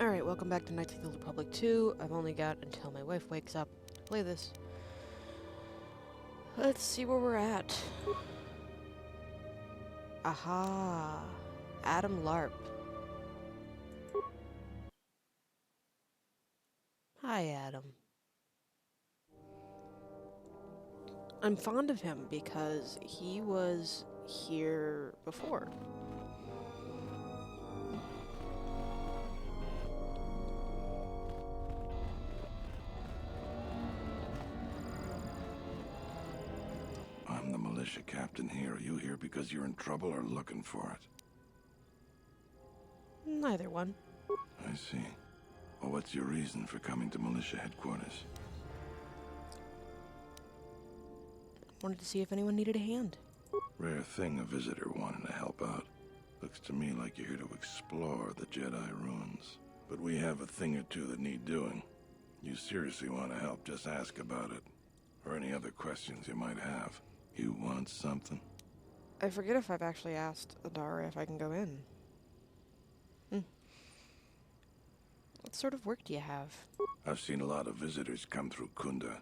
Alright, welcome back to Knights of the Old Republic 2. I've only got until my wife wakes up to play this. Let's see where we're at. Aha! Adam Larp. Hi, Adam. I'm fond of him because he was here before. I'm the militia captain here. Are you here because you're in trouble or looking for it? Neither one. I see. Well, what's your reason for coming to militia headquarters? Wanted to see if anyone needed a hand. Rare thing, a visitor wanting to help out. Looks to me like you're here to explore the Jedi ruins. But we have a thing or two that need doing. You seriously want to help, just ask about it. Or any other questions you might have. You want something? I forget if I've actually asked Adara if I can go in. What sort of work do you have? I've seen a lot of visitors come through Kunda.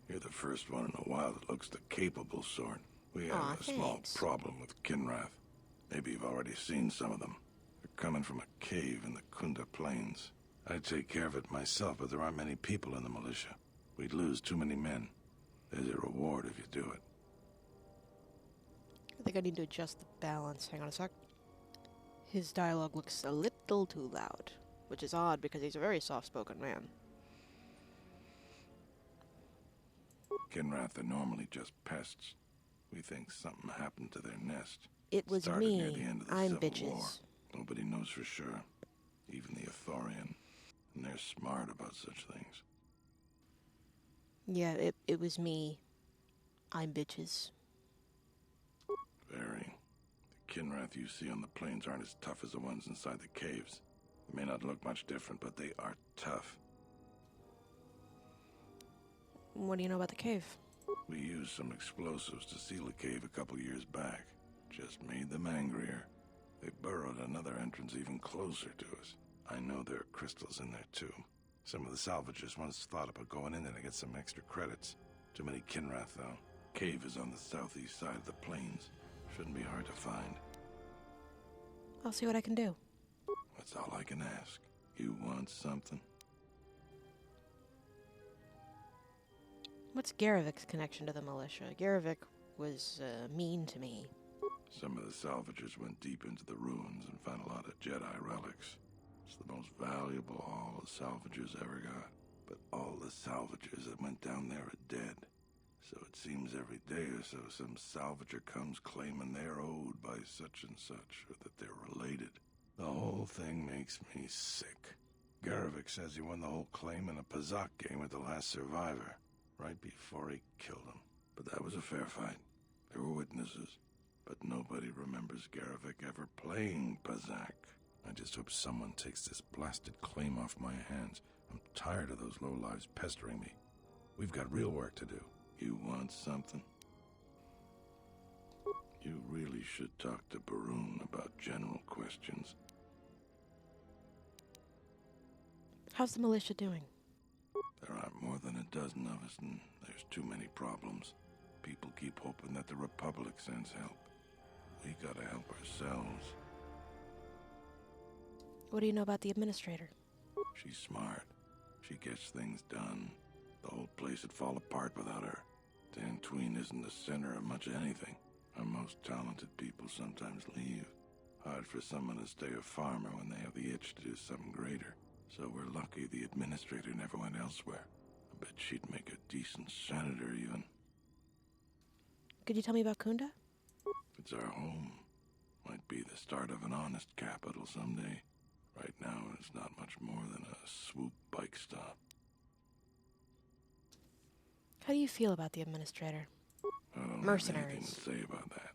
You're the first one in a while that looks the capable sort. We have a small problem with Kinrath. Maybe you've already seen some of them. They're coming from a cave in the Kunda Plains. I'd take care of it myself, but there aren't many people in the militia. We'd lose too many men. There's a reward if you do it. I think I need to adjust the balance. Hang on a sec. His dialogue looks a little too loud, which is odd because he's a very soft-spoken man. Kinrath are normally just pests. We think something happened to their nest. It was Started near me. the end of the I'm Civil bitches. War. Nobody knows for sure. Even the Ithorian. And they're smart about such things. Yeah, it was me. I'm bitches. Very. The Kinrath you see on the plains aren't as tough as the ones inside the caves. They may not look much different, but they are tough. What do you know about the cave? We used some explosives to seal the cave a couple years back. Just made them angrier. They burrowed another entrance even closer to us. I know there are crystals in there too. Some of the salvagers once thought about going in there to get some extra credits. Too many Kinrath though. Cave is on the southeast side of the plains. Shouldn't be hard to find. I'll see what I can do. That's all I can ask. You want something? What's Garavic's connection to the militia? Garavic was mean to me. Some of the salvagers went deep into the ruins and found a lot of Jedi relics. It's the most valuable haul the salvagers ever got. But all the salvagers that went down there are dead. So it seems every day or so some salvager comes claiming they're owed by such and such, or that they're related. The whole thing makes me sick. Garavic says he won the whole claim in a Pazak game with the last survivor, right before he killed him. But that was a fair fight. There were witnesses. But nobody remembers Garavic ever playing Pazak. I just hope someone takes this blasted claim off my hands. I'm tired of those lowlives pestering me. We've got real work to do. You want something? You really should talk to Barun about general questions. How's the militia doing? There aren't more than a dozen of us, and there's too many problems. People keep hoping that the Republic sends help. We gotta help ourselves. What do you know about the administrator? She's smart. She gets things done. The whole place would fall apart without her. Dantooine isn't the center of much anything. Our most talented people sometimes leave. Hard for someone to stay a farmer when they have the itch to do something greater. So we're lucky the administrator never went elsewhere. I bet she'd make a decent senator even. Could you tell me about Kunda? It's our home. Might be the start of an honest capital someday. Right now, it's not much more than a swoop bike stop. How do you feel about the administrator? I don't have anything Mercenaries. to say about that.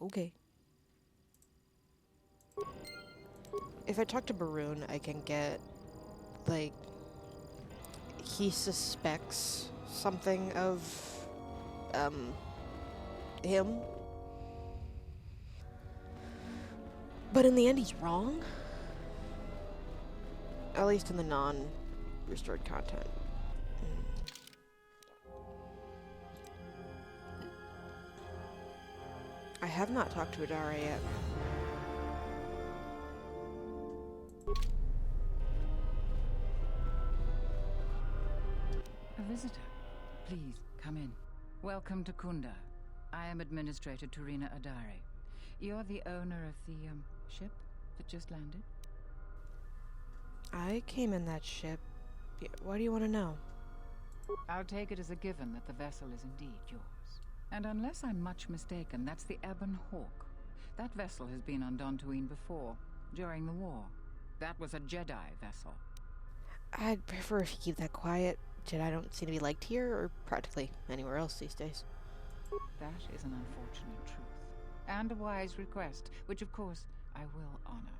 Okay. If I talk to Barun, I can get, like, he suspects something of, him. But in the end, he's wrong. At least in the non-restored content. I have not talked to Adara yet. A visitor. Please, come in. Welcome to Kunda. I am Administrator Turina Adare. You're the owner of the, ship that just landed? I came in that ship. Why do you want to know? I'll take it as a given that the vessel is indeed yours. And unless I'm much mistaken, that's the Ebon Hawk. That vessel has been on Dantooine before, during the war. That was a Jedi vessel. I'd prefer if you keep that quiet. Jedi don't seem to be liked here, or practically anywhere else these days. That is an unfortunate truth. And a wise request, which of course I will honor.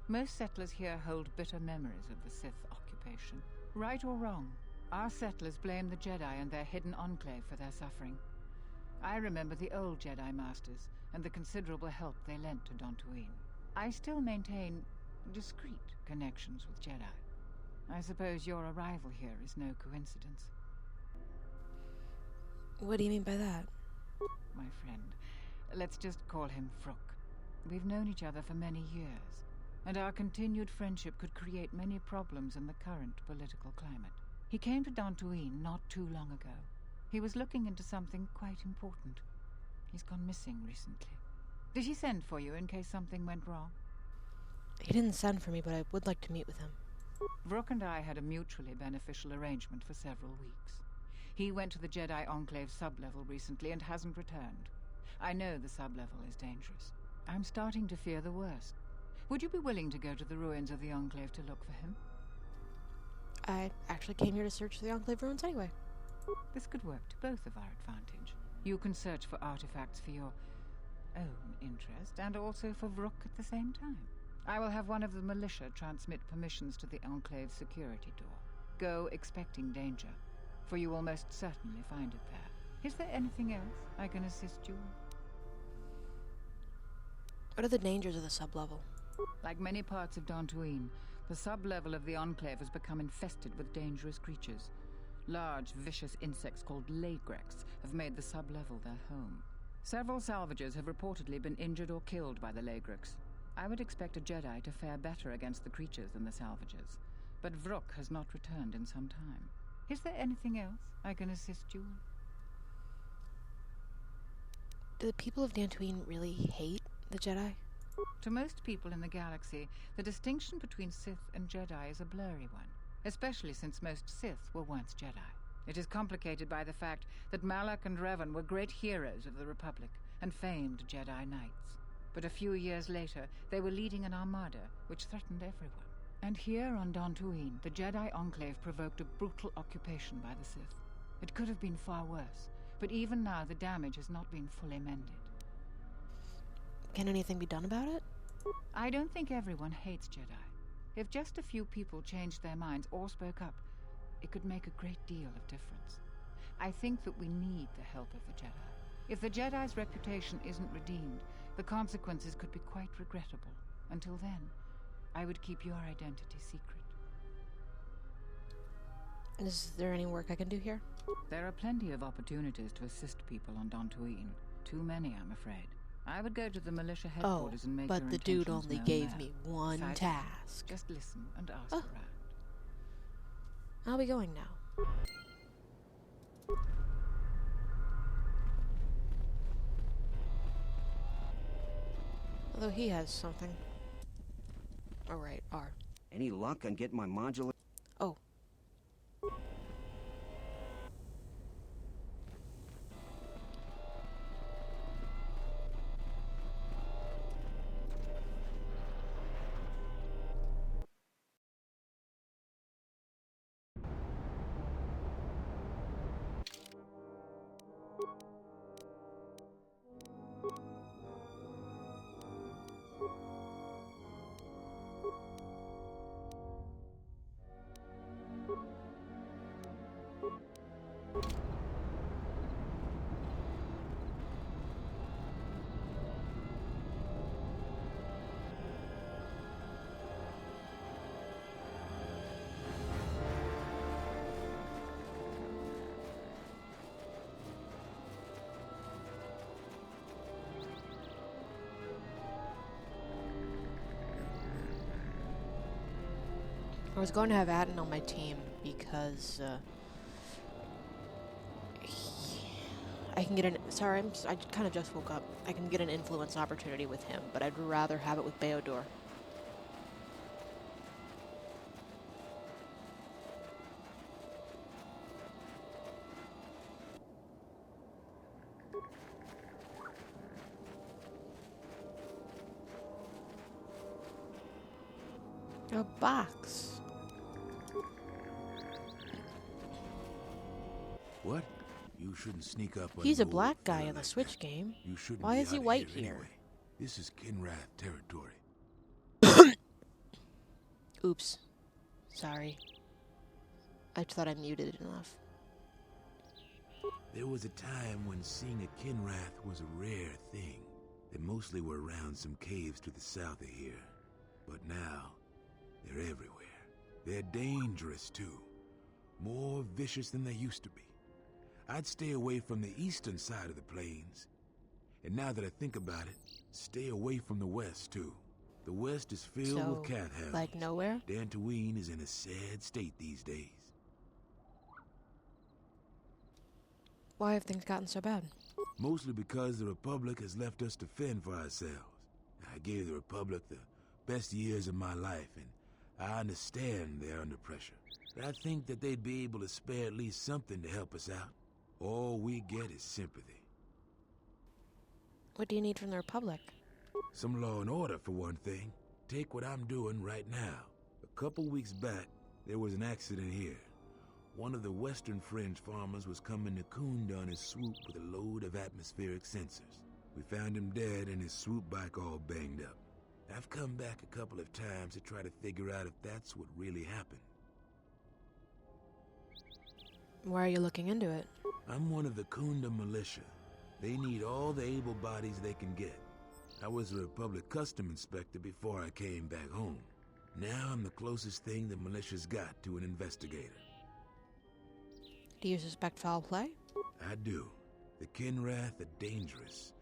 Most settlers here hold bitter memories of the Sith occupation. Right or wrong, our settlers blame the Jedi and their hidden enclave for their suffering. I remember the old Jedi Masters and the considerable help they lent to Dantooine. I still maintain discreet connections with Jedi. I suppose your arrival here is no coincidence. What do you mean by that? My friend, let's just call him Vrook. We've known each other for many years, and our continued friendship could create many problems in the current political climate. He came to Dantooine not too long ago. He was looking into something quite important. He's gone missing recently. Did he send for you in case something went wrong? He didn't send for me, but I would like to meet with him. Vrook and I had a mutually beneficial arrangement for several weeks. He went to the Jedi Enclave sublevel recently and hasn't returned. I know the sublevel is dangerous. I'm starting to fear the worst. Would you be willing to go to the ruins of the Enclave to look for him? I actually came here to search the Enclave ruins anyway. This could work to both of our advantage. You can search for artifacts for your own interest, and also for Vrook at the same time. I will have one of the militia transmit permissions to the Enclave security door. Go expecting danger, for you will most certainly find it there. Is there anything else I can assist you with? What are the dangers of the sublevel? Like many parts of Dantooine, the sublevel of the Enclave has become infested with dangerous creatures. Large, vicious insects called Lagrex have made the sublevel their home. Several salvagers have reportedly been injured or killed by the Lagrex. I would expect a Jedi to fare better against the creatures than the salvagers, but Vrook has not returned in some time. Is there anything else I can assist you with? Do the people of Dantooine really hate the Jedi? To most people in the galaxy, the distinction between Sith and Jedi is a blurry one, especially since most Sith were once Jedi. It is complicated by the fact that Malak and Revan were great heroes of the Republic and famed Jedi Knights. But a few years later, they were leading an armada which threatened everyone. And here on Dantooine, the Jedi Enclave provoked a brutal occupation by the Sith. It could have been far worse, but even now the damage has not been fully mended. Can anything be done about it? I don't think everyone hates Jedi. If just a few people changed their minds or spoke up, it could make a great deal of difference. I think that we need the help of the Jedi. If the Jedi's reputation isn't redeemed, the consequences could be quite regrettable. Until then, I would keep your identity secret. Is there any work I can do here? There are plenty of opportunities to assist people on Dantooine. Too many, I'm afraid. I would go to the militia headquarters and make your but the dude intentions only known gave there. me one Besides, task. just listen and ask Oh. around. I'll be going now. Although he has something. Oh, right, R. Any luck on getting my modular? Oh. I was going to have Atten on my team because I can get an. Sorry, I kind of just woke up. I can get an influence opportunity with him, but I'd rather have it with Beodor. A box. What? You shouldn't sneak up on He's a the black old guy fella in the like Switch that. game. You shouldn't Why be is he out white here here? anyway. This is Kinrath territory. Oops. Sorry. I thought I muted it enough. There was a time when seeing a Kinrath was a rare thing. They mostly were around some caves to the south of here. But now, they're everywhere. They're dangerous, too. More vicious than they used to be. I'd stay away from the eastern side of the plains. And now that I think about it, stay away from the west, too. The west is filled with cat hounds. Like nowhere? Dantooine is in a sad state these days. Why have things gotten so bad? Mostly because the Republic has left us to fend for ourselves. I gave the Republic the best years of my life, and I understand they're under pressure. But I think that they'd be able to spare at least something to help us out. All we get is sympathy. What do you need from the Republic? Some law and order, for one thing. Take what I'm doing right now. A couple weeks back, there was an accident here. One of the Western Fringe farmers was coming to Kunda on his swoop with a load of atmospheric sensors. We found him dead and his swoop bike all banged up. I've come back a couple of times to try to figure out if that's what really happened. Why are you looking into it? I'm one of the Kunda militia. They need all the able bodies they can get. I was a Republic custom inspector before I came back home. Now I'm the closest thing the militia's got to an investigator. Do you suspect foul play? I do. The Kinrath are dangerous.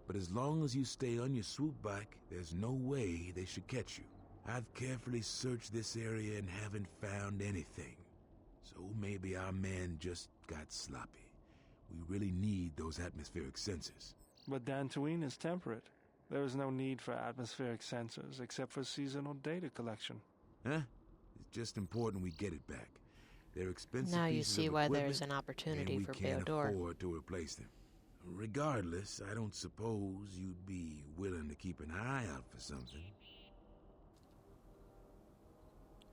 But as long as you stay on your swoop bike, there's no way they should catch you. I've carefully searched this area and haven't found anything. So maybe our man just got sloppy. We really need those atmospheric sensors. But Dantooine is temperate. There is no need for atmospheric sensors except for seasonal data collection. Huh? It's just important we get it back. They're expensive Now you pieces see of why equipment, there's an opportunity and for we can't Beodor. afford to replace them. Regardless, I don't suppose you'd be willing to keep an eye out for something.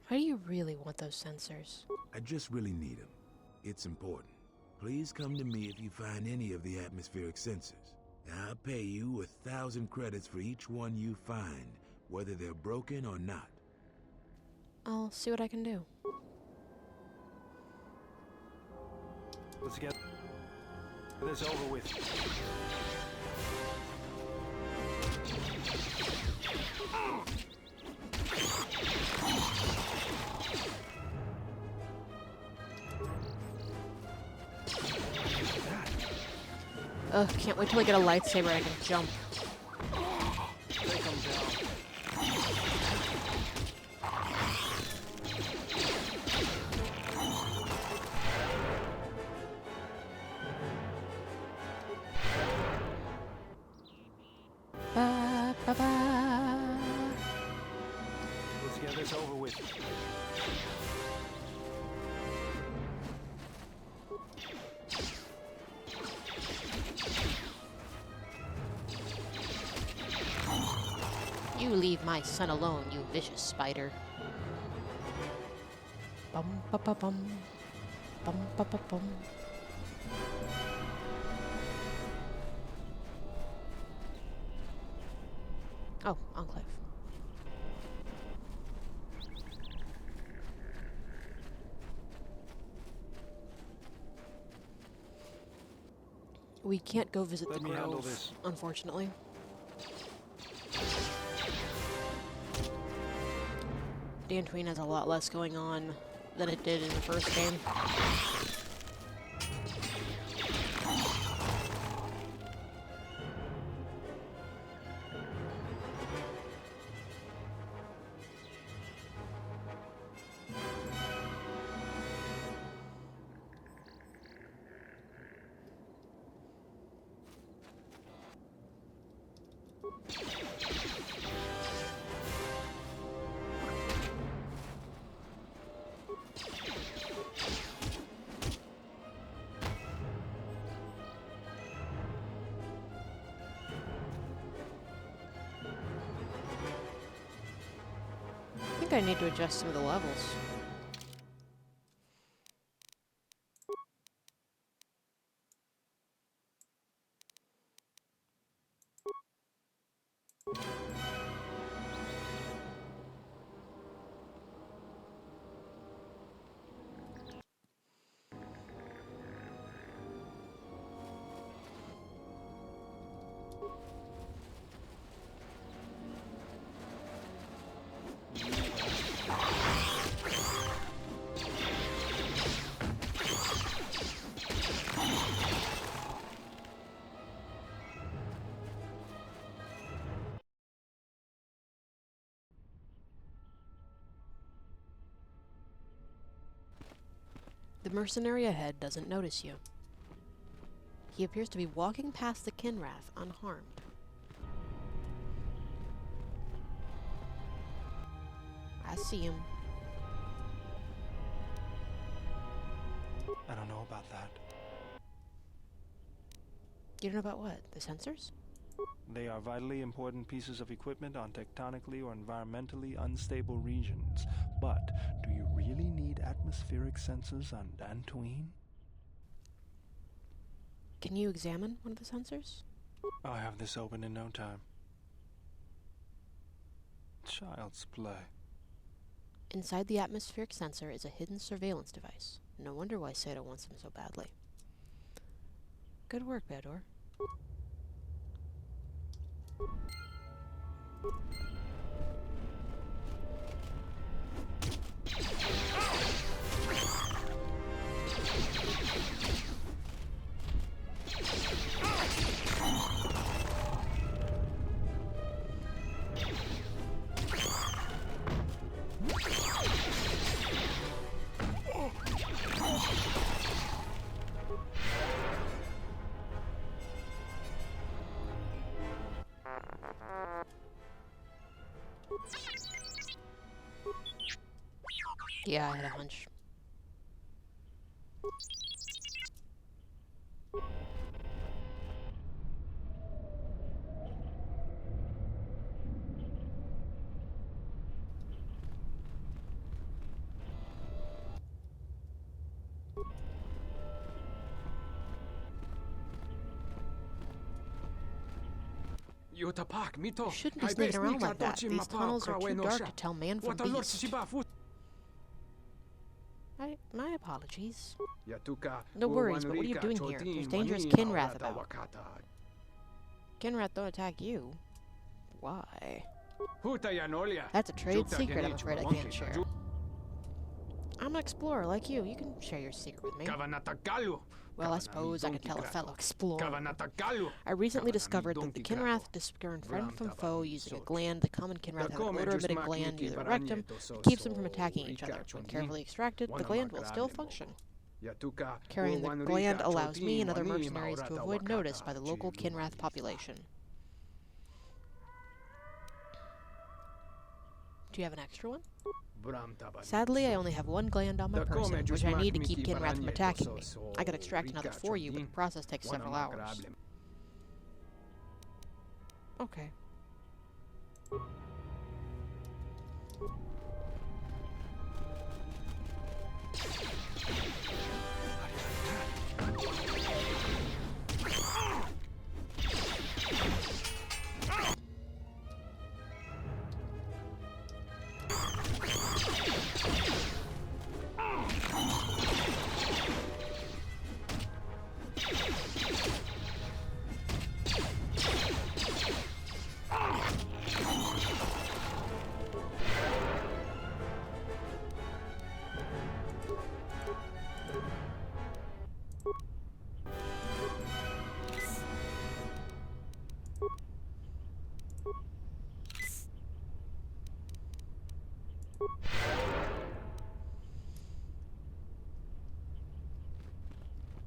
Why do you really want those sensors? I just really need them. It's important. Please come to me if you find any of the atmospheric sensors. I'll pay you 1,000 credits for each one you find, whether they're broken or not. I'll see what I can do. Let's get this over with. Ugh, can't wait till I get a lightsaber and I can jump. Take them down. Ba, ba, ba. Let's get this over with. You leave my son alone, you vicious spider. Bum ba ba bum. Bum ba ba bum. Oh, Enclave. We can't go visit Let the me handle Grove, this. unfortunately. Dantooine has a lot less going on than it did in the first game. think I need to adjust some of the levels. The mercenary ahead doesn't notice you. He appears to be walking past the Kinrath unharmed. I see him. I don't know about that. You don't know about what? The sensors? They are vitally important pieces of equipment on tectonically or environmentally unstable regions. But do you really need atmospheric sensors on Dantooine? Can you examine one of the sensors? I'll have this open in no time. Child's play. Inside the atmospheric sensor is a hidden surveillance device. No wonder why Sato wants him so badly. Good work, Bador. Yeah, I had a hunch. You shouldn't be sneaking around like that. These tunnels are too dark to tell man from beast. My apologies. No worries, but what are you doing here? There's dangerous Kinrath about. Kinrath don't attack you. Why? That's a trade secret I'm afraid I can't share. I'm an explorer like you. You can share your secret with me. Well, I suppose I can tell a fellow explorer. I recently discovered that the Kinrath discern friend from foe using a gland. The common Kinrath have an odor-emitting gland near the rectum that keeps them from attacking each other. When carefully extracted, the gland will still function. Carrying the gland allows me and other mercenaries to avoid notice by the local Kinrath population. Do you have an extra one? Sadly, I only have one gland on my person, which I need to keep Kinrath from attacking me. I could extract another for you, but the process takes several hours. Okay.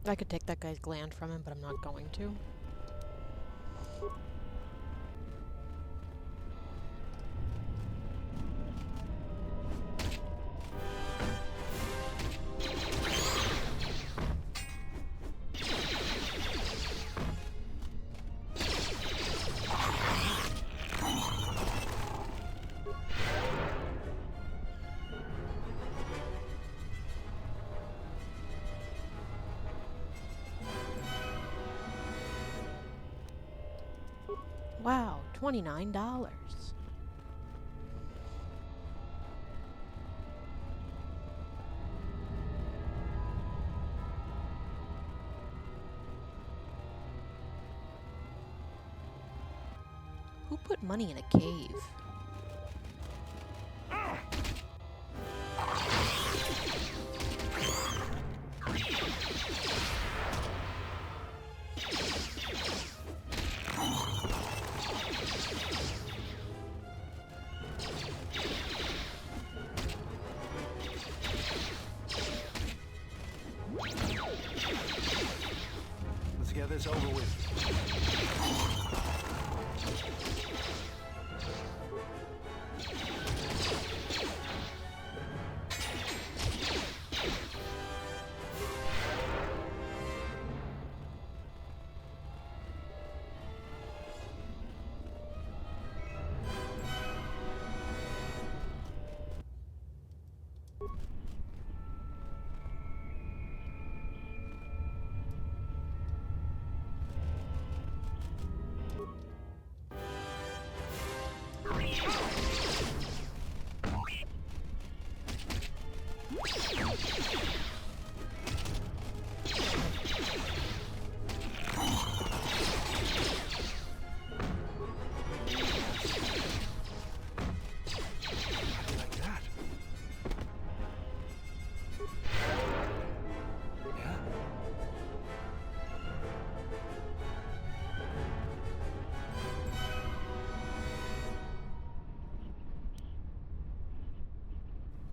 I could take that guy's gland from him, but I'm not going to. $29. Who put money in a cave? Let's get this over with.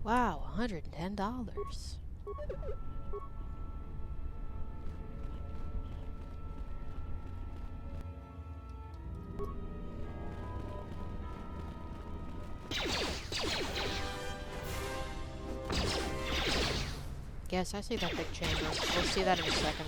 Wow, $110. Yes, I see that big chamber. We'll see that in a second.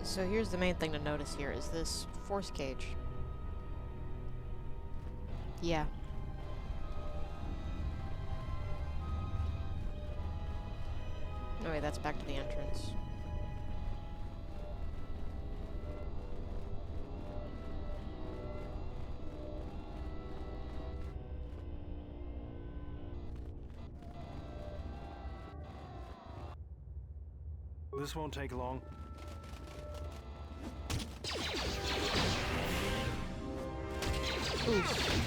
So here's the main thing to notice here, is this force cage. Yeah. Oh wait, that's back to the entrance. This won't take long. Oof.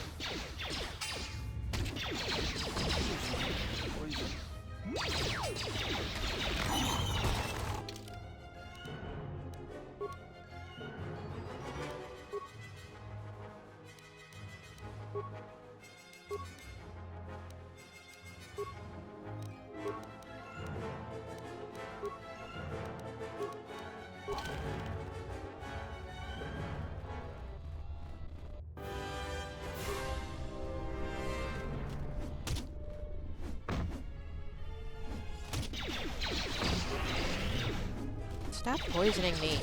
Stop poisoning me.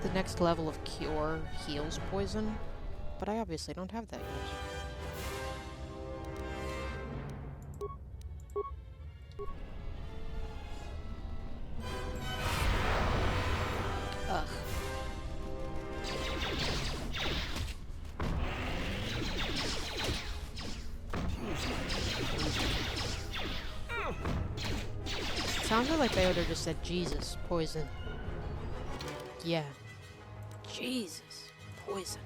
The next level of cure heals poison, but I obviously don't have that yet. Ugh. Sounded like they would have just said, Jesus, poison. Yeah. Jesus, poison.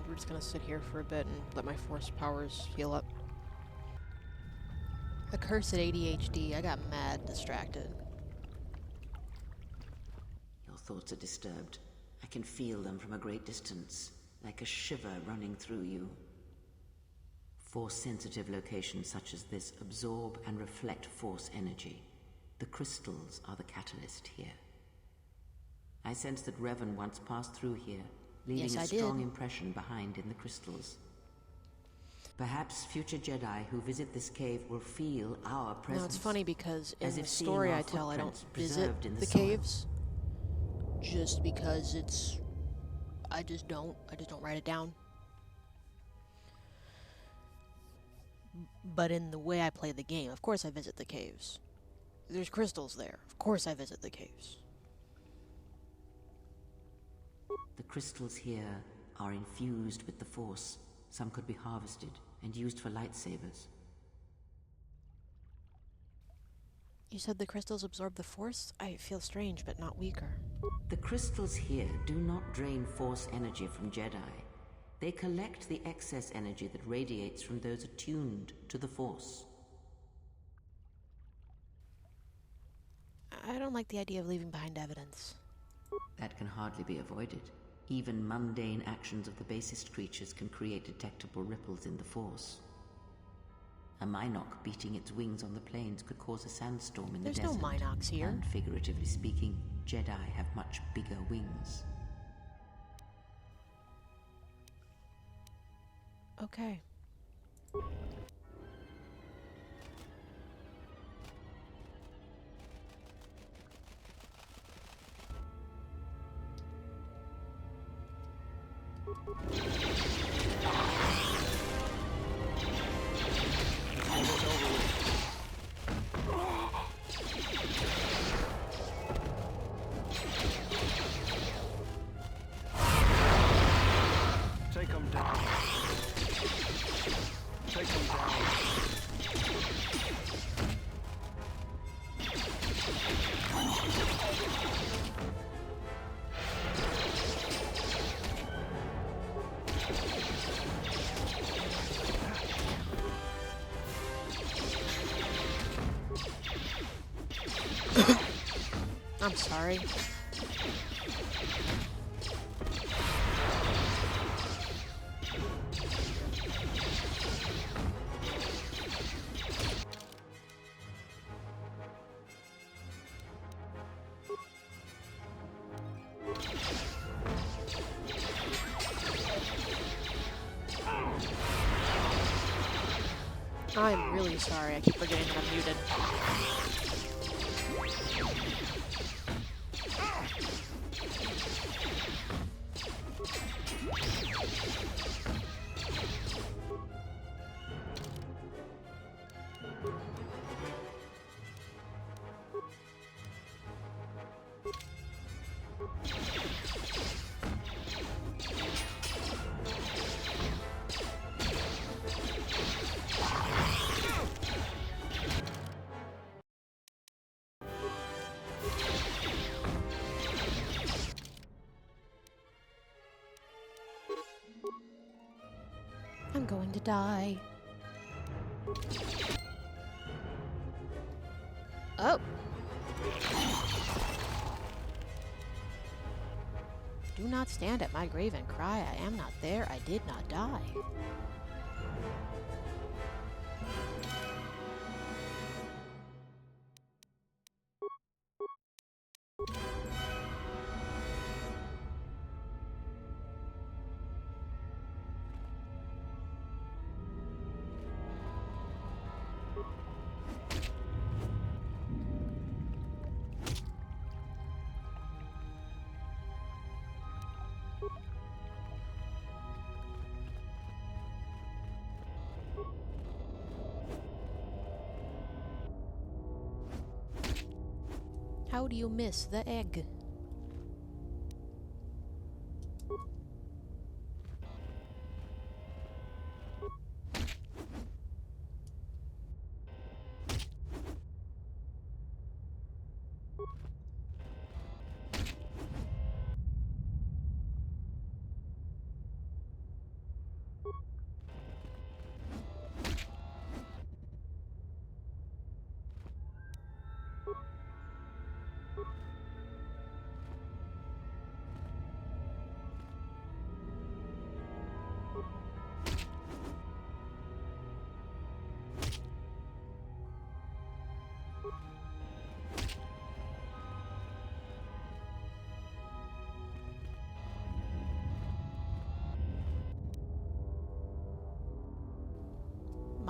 we're just gonna sit here for a bit and let my force powers heal up. Accursed ADHD, I got mad distracted. Your thoughts are disturbed. I can feel them from a great distance, like a shiver running through you. Force-sensitive locations such as this absorb and reflect force energy. The crystals are the catalyst here. I sense that Revan once passed through here, leaving a strong impression behind in the crystals. Perhaps future Jedi who visit this cave will feel our presence. Now it's funny because in the story I tell, I don't visit the caves. Just because it's... I just don't write it down. But in the way I play the game, of course I visit the caves. There's crystals there. Of course I visit the caves. The crystals here are infused with the Force. Some could be harvested and used for lightsabers. You said the crystals absorb the Force? I feel strange, but not weaker. The crystals here do not drain Force energy from Jedi. They collect the excess energy that radiates from those attuned to the Force. I don't like the idea of leaving behind evidence. That can hardly be avoided. Even mundane actions of the basest creatures can create detectable ripples in the Force. A Minoc beating its wings on the plains could cause a sandstorm in the desert. There's no Minocs here. And figuratively speaking, Jedi have much bigger wings. Okay. Take him down. Take him down. I'm sorry. I'm really sorry. I keep forgetting that I'm muted. I'm going to die. Oh. Do not stand at my grave and cry, I am not there, I did not die. How do you miss the egg?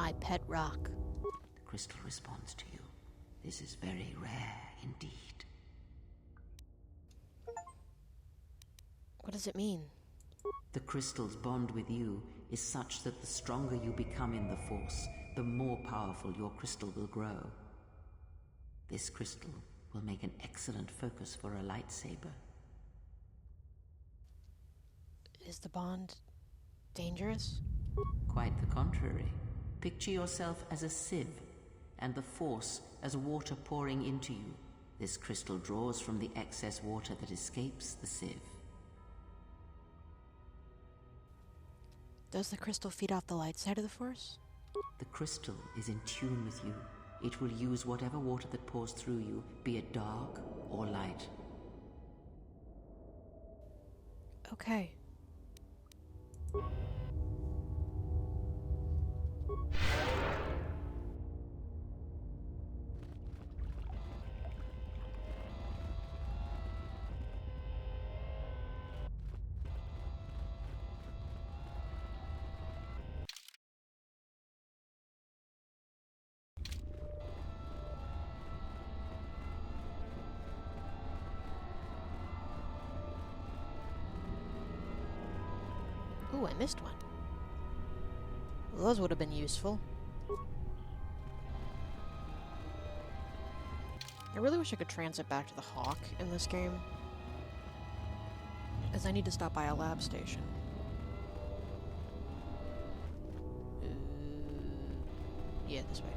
my pet rock. The crystal responds to you. This is very rare indeed. What does it mean? The crystal's bond with you is such that the stronger you become in the Force, the more powerful your crystal will grow. This crystal will make an excellent focus for a lightsaber. Is the bond dangerous? Quite the contrary. Picture yourself as a sieve, and the Force as water pouring into you. This crystal draws from the excess water that escapes the sieve. Does the crystal feed off the light side of the Force? The crystal is in tune with you. It will use whatever water that pours through you, be it dark or light. Okay. Ooh, I missed one. Well, those would have been useful. I really wish I could transit back to the Hawk in this game, as I need to stop by a lab station. Yeah, this way.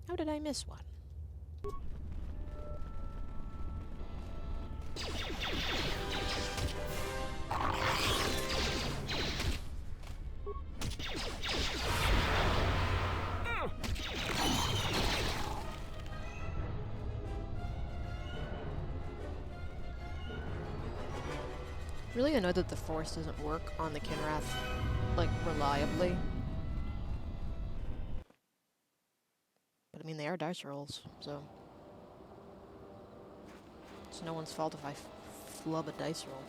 How did I miss one? Really annoyed that the Force doesn't work on the Kinrath, like, reliably. But I mean, they are dice rolls, so... It's no one's fault if I flub a dice roll.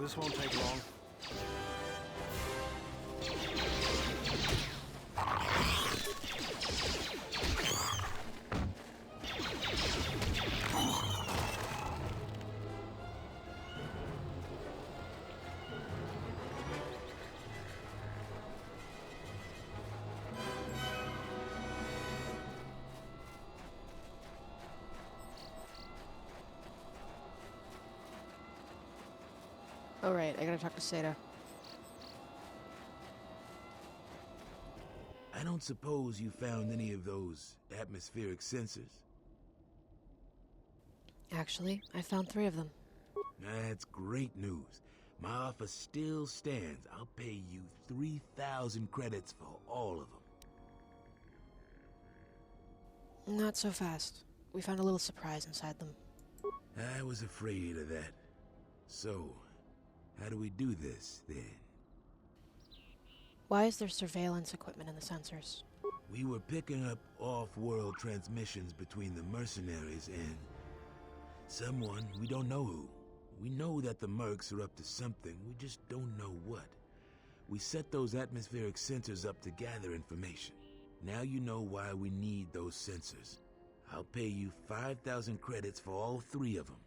This won't take long. Oh right, I gotta talk to Seda. I don't suppose you found any of those atmospheric sensors? Actually, I found 3 of them. That's great news. My offer still stands. I'll pay you 3,000 credits for all of them. Not so fast. We found a little surprise inside them. I was afraid of that. So, how do we do this, then? Why is there surveillance equipment in the sensors? We were picking up off-world transmissions between the mercenaries and someone we don't know who. We know that the mercs are up to something, we just don't know what. We set those atmospheric sensors up to gather information. Now you know why we need those sensors. I'll pay you 5,000 credits for all 3 of them.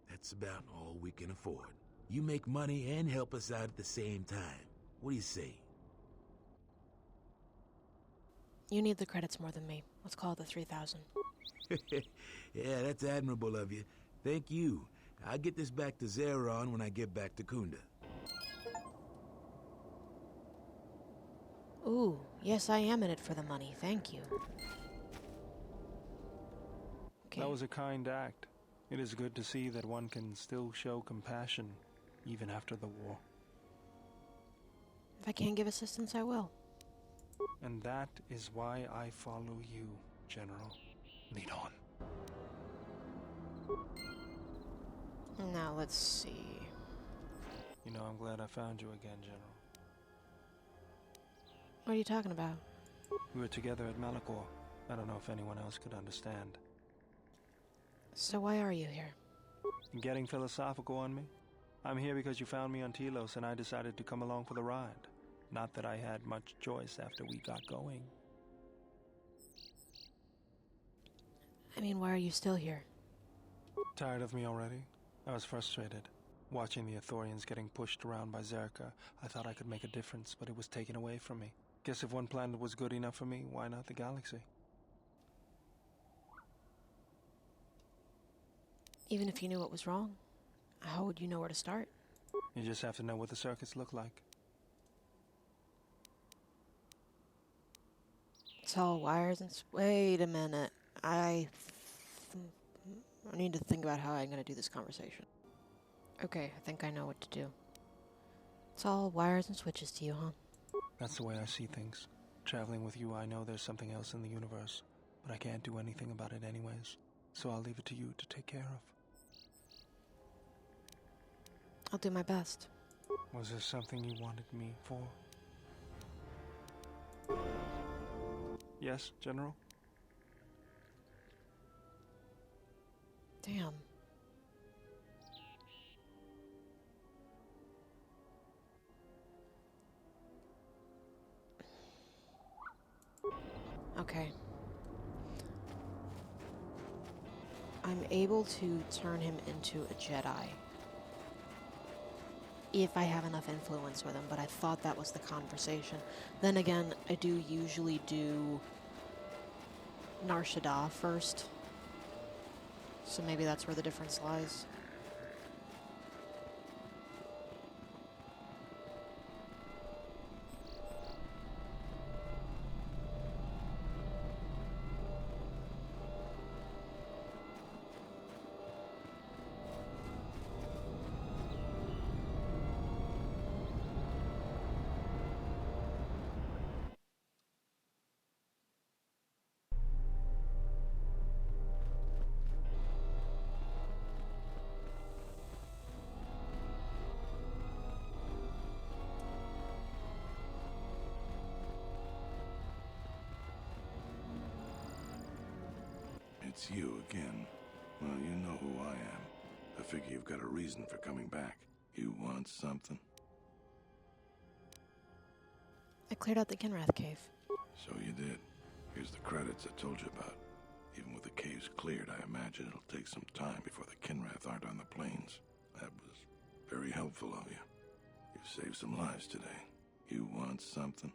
That's about all we can afford. You make money and help us out at the same time. What do you say? You need the credits more than me. Let's call it the 3,000. Yeah, that's admirable of you. Thank you. I'll get this back to Zeron when I get back to Kunda. Ooh, yes, I am in it for the money. Thank you. Okay. That was a kind act. It is good to see that one can still show compassion, even after the war. If I can't give assistance, I will. And that is why I follow you, General. Lead on. Now, let's see. You know, I'm glad I found you again, General. What are you talking about? We were together at Malachor. I don't know if anyone else could understand. So why are you here? Getting philosophical on me? I'm here because you found me on Telos and I decided to come along for the ride. Not that I had much choice after we got going. I mean, why are you still here? Tired of me already? I was frustrated. Watching the Ithorians getting pushed around by Zerka, I thought I could make a difference, but it was taken away from me. Guess if one planet was good enough for me, why not the galaxy? Even if you knew what was wrong, how would you know where to start? You just have to know what the circuits look like. It's all wires and... Wait a minute. I need to think about how I'm going to do this conversation. Okay, I think I know what to do. It's all wires and switches to you, huh? That's the way I see things. Traveling with you, I know there's something else in the universe, but I can't do anything about it anyways. So I'll leave it to you to take care of. I'll do my best. Was there something you wanted me for? Yes, General? Damn. Okay. I'm able to turn him into a Jedi. If I have enough influence with him, but I thought that was the conversation. Then again, I do usually do Nar Shaddaa first. So maybe that's where the difference lies. It's you again. Well, you know who I am. I figure you've got a reason for coming back. You want something? I cleared out the Kinrath cave. So you did. Here's the credits I told you about. Even with the caves cleared, I imagine it'll take some time before the Kinrath aren't on the plains. That was very helpful of you. You've saved some lives today. You want something?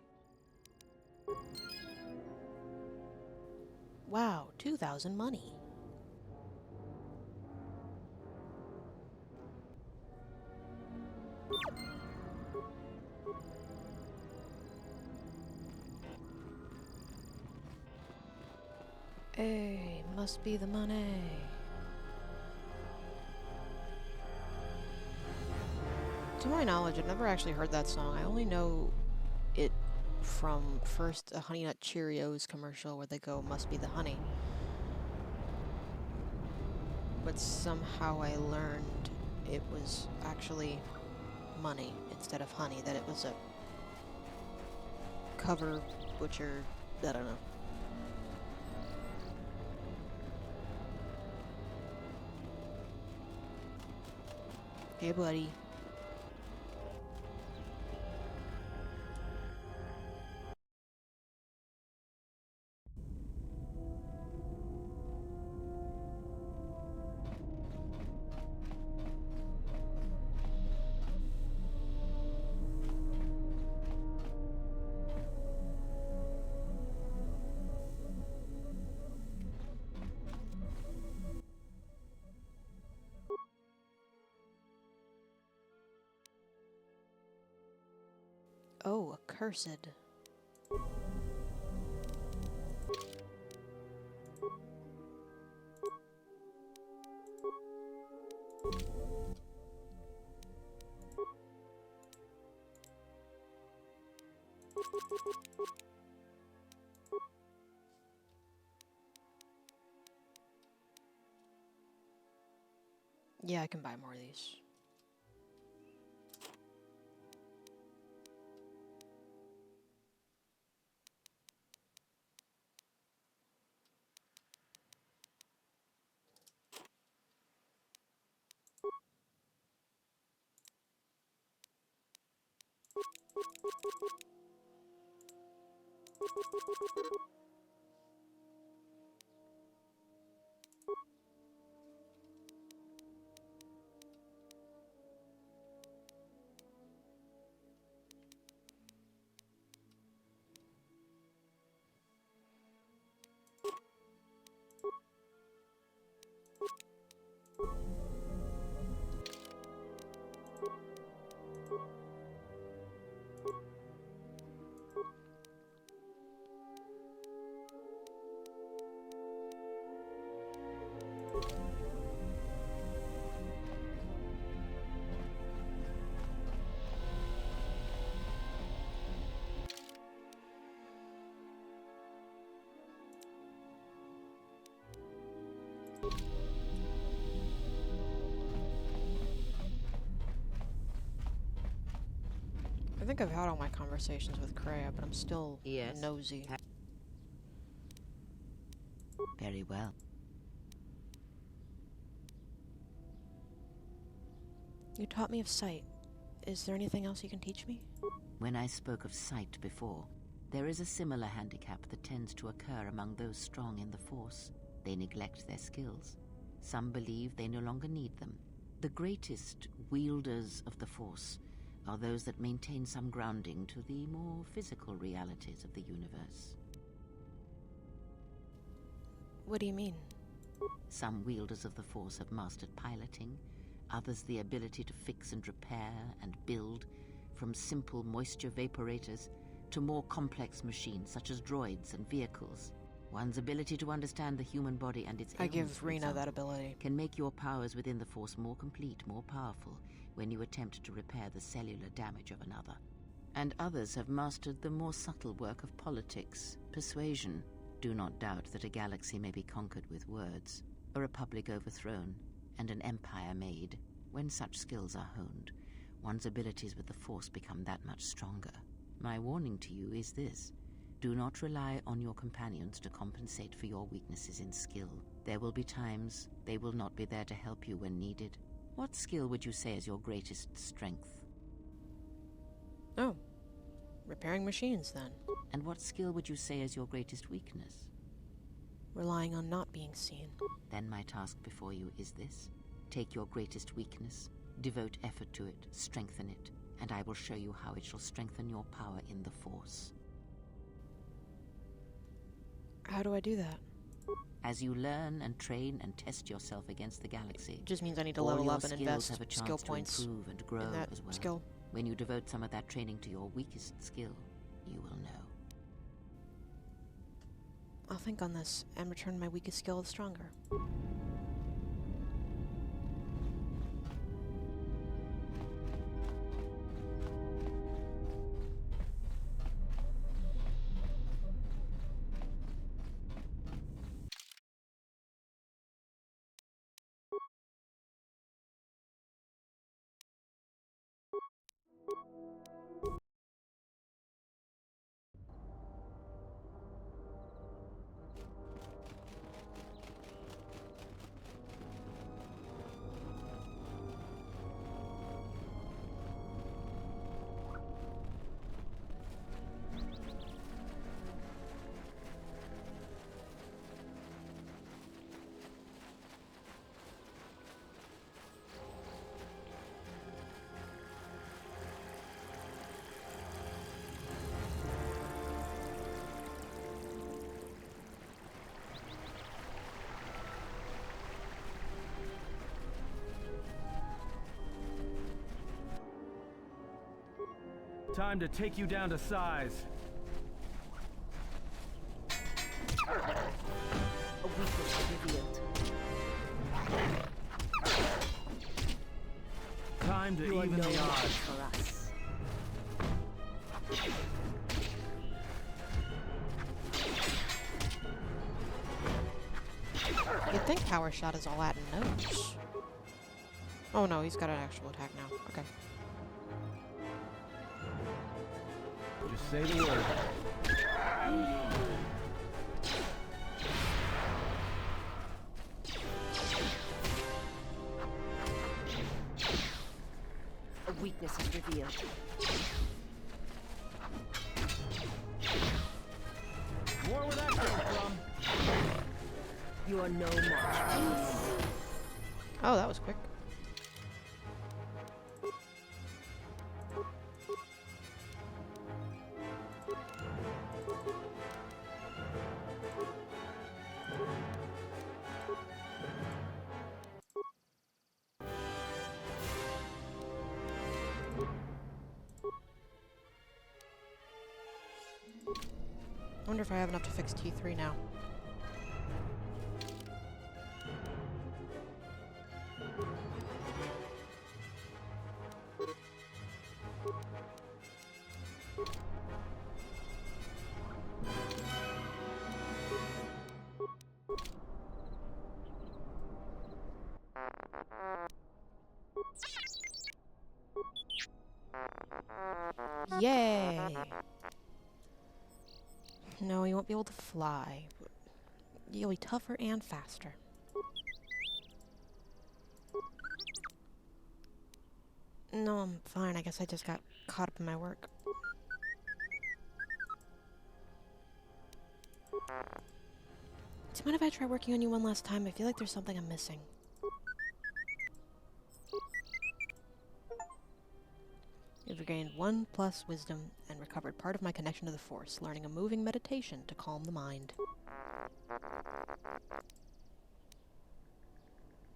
Wow, 2,000 money. Hey, must be the money. To my knowledge, I've never actually heard that song. I only know it from first a Honey Nut Cheerios commercial where they go, "Must be the honey." But somehow I learned it was actually money instead of honey, that it was a cover butcher, I don't know. Hey, buddy. Oh, accursed. Yeah, I can buy more of these. I think I've had all my conversations with Kreia, but I'm still nosy. Very well. You taught me of sight. Is there anything else you can teach me? When I spoke of sight before, there is a similar handicap that tends to occur among those strong in the Force. They neglect their skills. Some believe they no longer need them. The greatest wielders of the Force are those that maintain some grounding to the more physical realities of the universe. What do you mean? Some wielders of the Force have mastered piloting, others the ability to fix and repair and build, from simple moisture vaporators to more complex machines such as droids and vehicles. One's ability to understand the human body and its I ailments, give for Rena example, that ability. can make your powers within the Force more complete, more powerful, when you attempt to repair the cellular damage of another. And others have mastered the more subtle work of politics, persuasion. Do not doubt that a galaxy may be conquered with words, a republic overthrown, and an empire made. When such skills are honed, one's abilities with the Force become that much stronger. My warning to you is this: do not rely on your companions to compensate for your weaknesses in skill. There will be times they will not be there to help you when needed. What skill would you say is your greatest strength? Oh, repairing machines, then. And what skill would you say is your greatest weakness? Relying on not being seen. Then my task before you is this: take your greatest weakness, devote effort to it, strengthen it, and I will show you how it shall strengthen your power in the Force. How do I do that? As you learn and train and test yourself against the galaxy, It just means I need to all level your up and skills invest have a chance skill to points improve and grow in that as well. skill. When you devote some of that training to your weakest skill, you will know. I'll think on this and return my weakest skill stronger. Time to take you down to size. A weakness revealed. Time to You are even no the match odds. for us. You'd think Power Shot is all Latin knows. Oh no, he's got an actual attack now. Okay. Just say the word. A weakness is revealed. You are no match. Oh, that was quick. I wonder if I have enough to fix T3 now. Yay! No, you won't be able to fly. You'll be tougher and faster. No, I'm fine. I guess I just got caught up in my work. Do you mind if I try working on you one last time? I feel like there's something I'm missing. You've regained 1+ wisdom and recovered part of my connection to the Force, learning a moving meditation to calm the mind.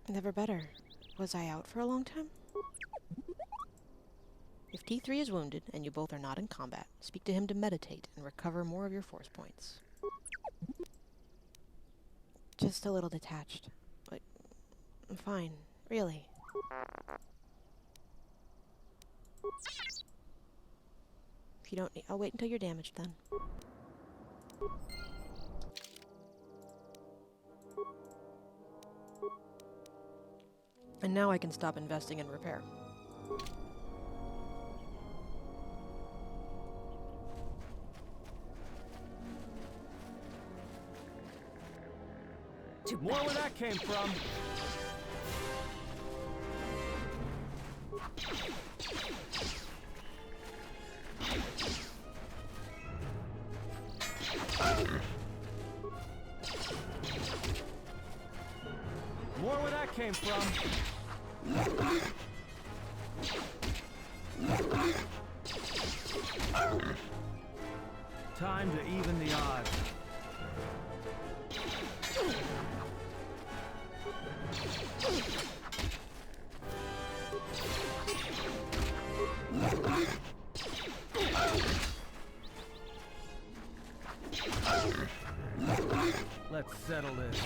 Never better. Was I out for a long time? If T3 is wounded and you both are not in combat, speak to him to meditate and recover more of your Force points. Just a little detached. But I'm fine, really. If you don't need, I'll wait until you're damaged then. And now I can stop investing in repair. More where that came from. More where that came from. Time to even the odds. Let's settle this.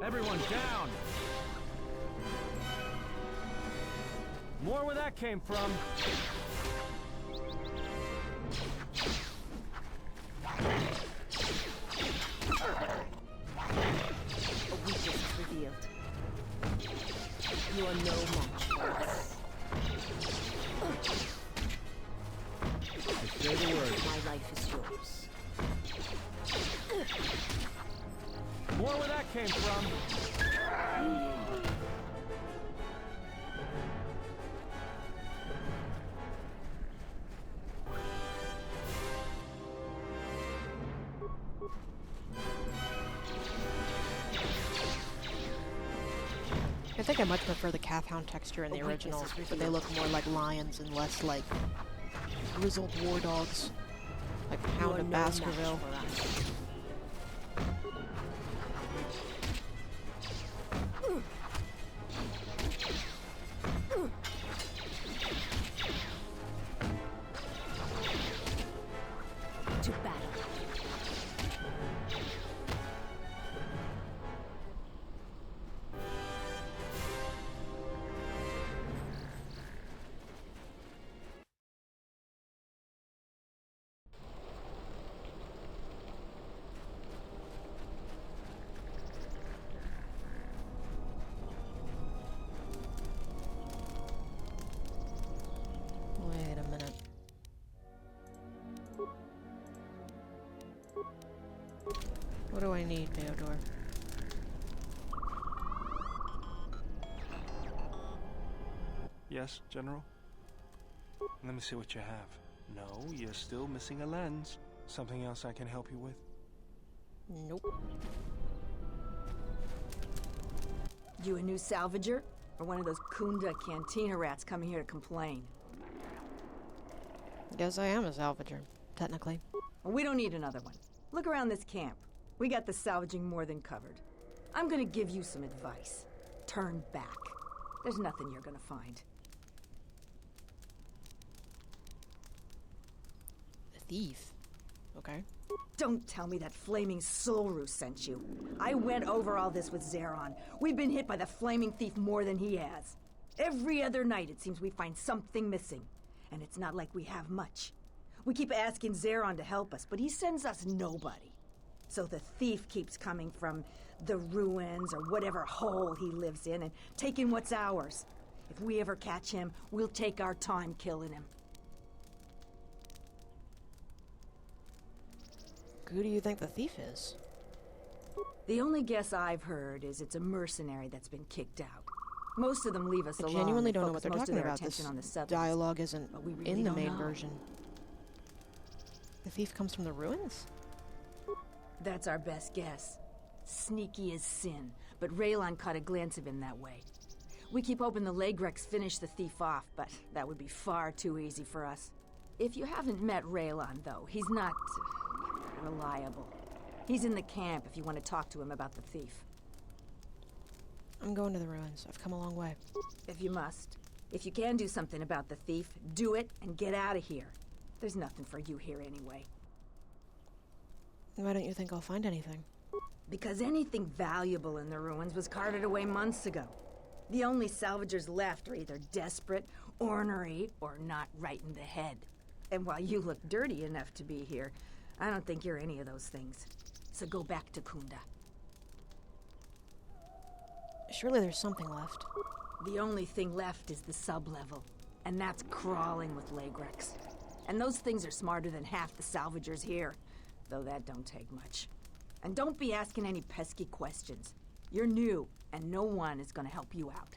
Everyone down! More where that came from. A weakness is revealed. You are no match for us. Just say the word. My life is yours. More where that came from. I think I much prefer the calf hound texture in the original, but they look more like lions and less like grizzled war dogs, like Hound of Baskerville. To battle. Wait a minute. do I need, Theodore? Yes, General? Let me see what you have. No, you're still missing a lens. Something else I can help you with? Nope. You a new salvager? Or one of those Kunda cantina rats coming here to complain? Guess I am a salvager, technically. Well, we don't need another one. Look around this camp. We got the salvaging more than covered. I'm gonna give you some advice. Turn back. There's nothing you're gonna find. A thief? Okay. Don't tell me that flaming Solru sent you. I went over all this with Zeron. We've been hit by the flaming thief more than he has. Every other night it seems we find something missing. And it's not like we have much. We keep asking Zeron to help us, but he sends us nobody. So the thief keeps coming from the ruins or whatever hole he lives in and taking what's ours. If we ever catch him, we'll take our time killing him. Who do you think the thief is? The only guess I've heard is it's a mercenary that's been kicked out. Most of them leave us alone. I genuinely and don't know what they're focus most of talking their about. This attention on the settlers. dialogue isn't But we really in the don't main know. version. The thief comes from the ruins? That's our best guess. Sneaky as sin, but Raylon caught a glance of him that way. We keep hoping the Legrex finish the thief off, but that would be far too easy for us. If you haven't met Raylon, though, he's not reliable. He's in the camp if you want to talk to him about the thief. I'm going to the ruins. I've come a long way. If you must. If you can do something about the thief, do it and get out of here. There's nothing for you here anyway. Why don't you think I'll find anything? Because anything valuable in the ruins was carted away months ago. The only salvagers left are either desperate, ornery, or not right in the head. And while you look dirty enough to be here, I don't think you're any of those things. So go back to Kunda. Surely there's something left. The only thing left is the sub-level, and that's crawling with Legrex. And those things are smarter than half the salvagers here, though that don't take much. And don't be asking any pesky questions. You're new, and no one is gonna help you out.